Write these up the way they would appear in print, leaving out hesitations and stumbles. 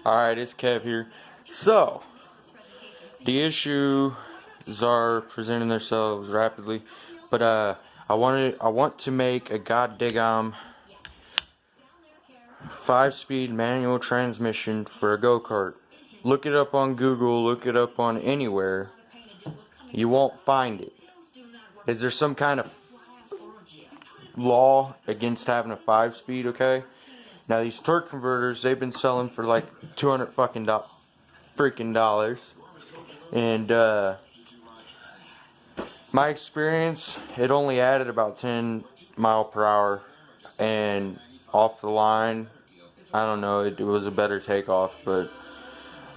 Alright, it's Kev here. So, the issues are presenting themselves rapidly, but I want to make a goddamn 5-speed manual transmission for a go-kart. Look it up on Google, look it up on anywhere. You won't find it. Is there some kind of law against having a 5-speed, okay? Now these torque converters, they've been selling for like 200 fucking freaking dollars. And my experience, it only added about 10 mile per hour, and off the line, I don't know, it was a better takeoff, but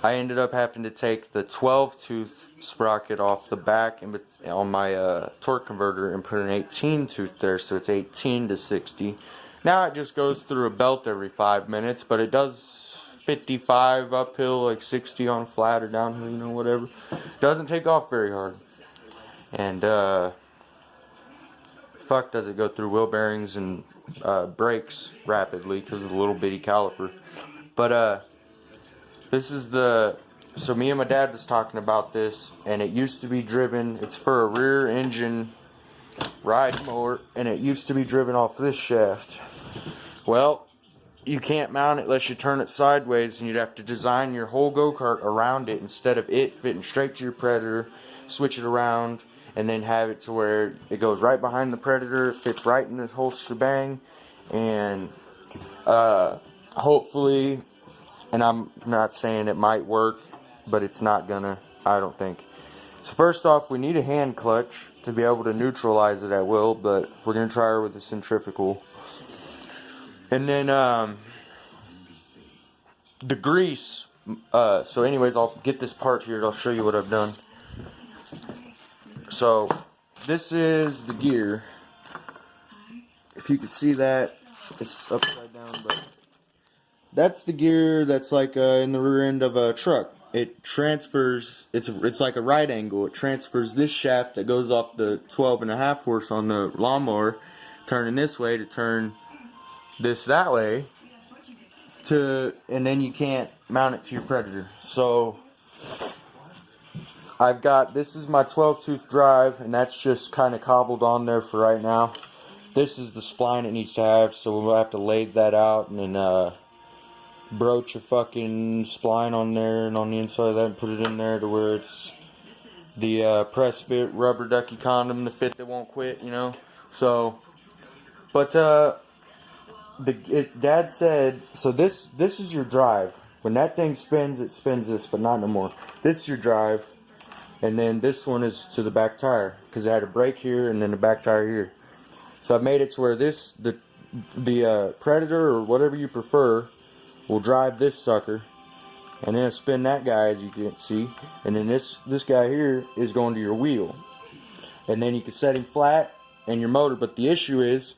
I ended up having to take the 12-tooth sprocket off the back and on my torque converter and put an 18-tooth there, so it's 18 to 60. Now it just goes through a belt every 5 minutes, but it does 55 uphill, like 60 on flat or downhill, you know, whatever. Doesn't take off very hard. And fuck does it go through wheel bearings and brakes rapidly because of the little bitty caliper. But this is so me and my dad was talking about this, and it used to be driven, it's for a rear engine ride mower, and it used to be driven off this shaft. Well, you can't mount it unless you turn it sideways, and you'd have to design your whole go-kart around it instead of it fitting straight to your Predator, switch it around, and then have it to where it goes right behind the Predator, it fits right in this whole shebang, and hopefully, and I'm not saying it might work, but it's not gonna, I don't think. So first off, we need a hand clutch to be able to neutralize it at will, but we're gonna try her with a centrifugal. And then the grease, so anyways, I'll get this part here, I'll show you what I've done. So this is the gear. If you can see that, it's upside down, but that's the gear that's like in the rear end of a truck. It transfers, it's like a right angle. It transfers this shaft that goes off the 12.5 horse on the lawnmower, turning this way to turn this that way, and then you can't mount it to your Predator. So I've got, this is my 12-tooth drive, and that's just kind of cobbled on there for right now. This is the spline it needs to have, so we'll have to lathe that out and then broach a fucking spline on there and on the inside of that and put it in there to where it's the press fit rubber ducky condom, the fit that won't quit, you know. So, but Dad said, so this is your drive. When that thing spins, it spins this, but not no more. This is your drive, and then this one is to the back tire because it had a brake here and then the back tire here. So I've made it to where the Predator or whatever you prefer will drive this sucker, and then spin that guy, as you can see, and then this guy here is going to your wheel, and then you can set him flat and your motor. But the issue is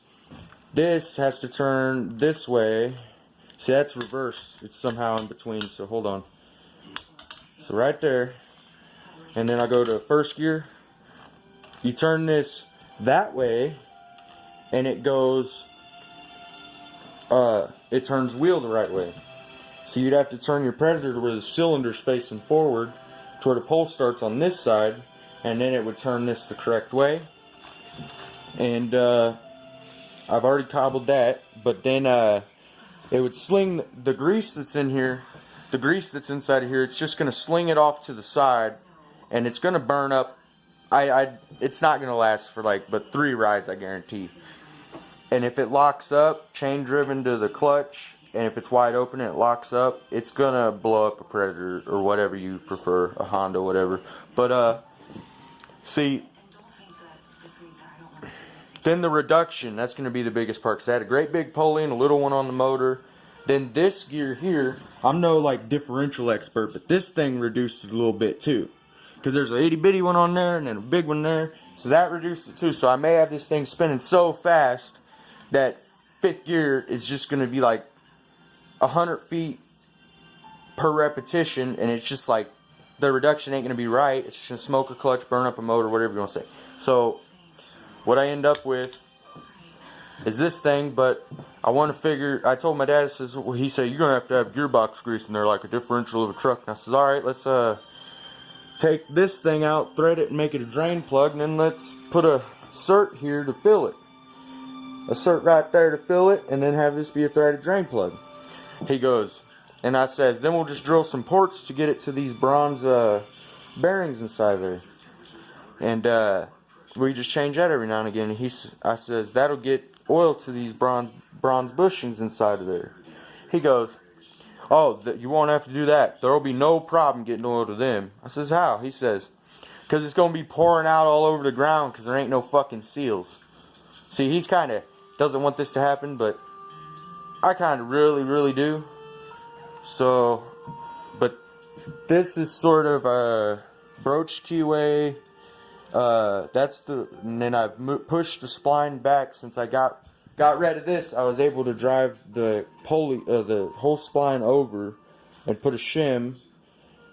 this has to turn this way. See, that's reverse, it's somehow in between, so hold on. So right there, and then I go to first gear. You turn this that way, and it goes it turns wheel the right way. So you'd have to turn your Predator to where the cylinder's facing forward, to where the pole starts on this side, and then it would turn this the correct way. And I've already cobbled that, but then it would sling the grease that's in here, the grease that's inside of here, it's just going to sling it off to the side, and it's going to burn up. It's not going to last for but 3 rides, I guarantee. And if it locks up, chain driven to the clutch, and if it's wide open and it locks up, it's gonna blow up a Predator or whatever you prefer, a Honda, whatever. But see, then the reduction, that's gonna be the biggest part, because I had a great big pulley and a little one on the motor. Then this gear here, I'm no differential expert, but this thing reduced it a little bit too, because there's a itty bitty one on there and then a big one there, so that reduced it too. So I may have this thing spinning so fast that 5th gear is just going to be 100 feet per repetition, and it's just the reduction ain't going to be right. It's just going to smoke a clutch, burn up a motor, whatever you want to say. So what I end up with is this thing, but I want to figure. I told my dad, he said you're gonna have to have gearbox grease in there like a differential of a truck. And I says, all right, let's take this thing out, thread it, and make it a drain plug, and then let's put a cert here to fill it. A cert right there to fill it, and then have this be a threaded drain plug. He goes, and I says, then we'll just drill some ports to get it to these bronze bearings inside there. And we just change that every now and again. And I says, that'll get oil to these bronze bushings inside of there. He goes, oh, you won't have to do that. There'll be no problem getting oil to them. I says, how? He says, because it's going to be pouring out all over the ground because there ain't no fucking seals. See, he's kind of doesn't want this to happen, but I kind of really do. So, but this is sort of a broach keyway. And then I've pushed the spline back since I got rid of this. I was able to drive the whole spline over and put a shim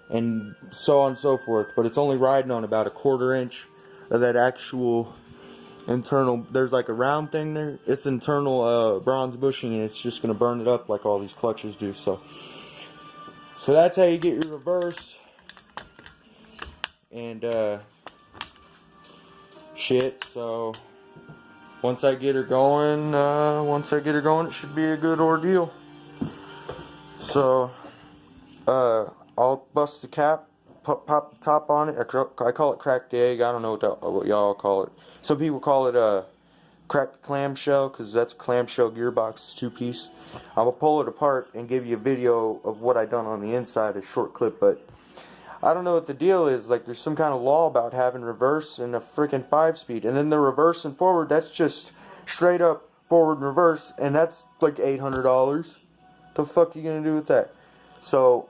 and so on and so forth. But it's only riding on about a 1/4 inch of that actual internal. There's like a round thing there. It's internal bronze bushing, and it's just gonna burn it up like all these clutches do. So that's how you get your reverse. And shit. So once I get her going, it should be a good ordeal. So I'll bust the cap, pop the top on it. I call it cracked egg. I don't know what y'all call it. Some people call it cracked clamshell, because that's a clamshell gearbox. It's 2-piece. I will pull it apart and give you a video of what I done on the inside, a short clip, but I don't know what the deal is. Like, there's some kind of law about having reverse and a freaking 5-speed, and then the reverse and forward, that's just straight up forward and reverse, and that's like $800. The fuck you gonna do with that? So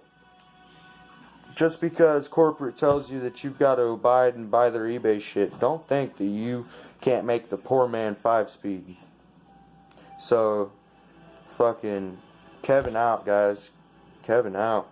just because corporate tells you that you've got to abide and buy their eBay shit, don't think that you can't make the poor man 5-speed. So fucking Kevin out, guys. Kevin out.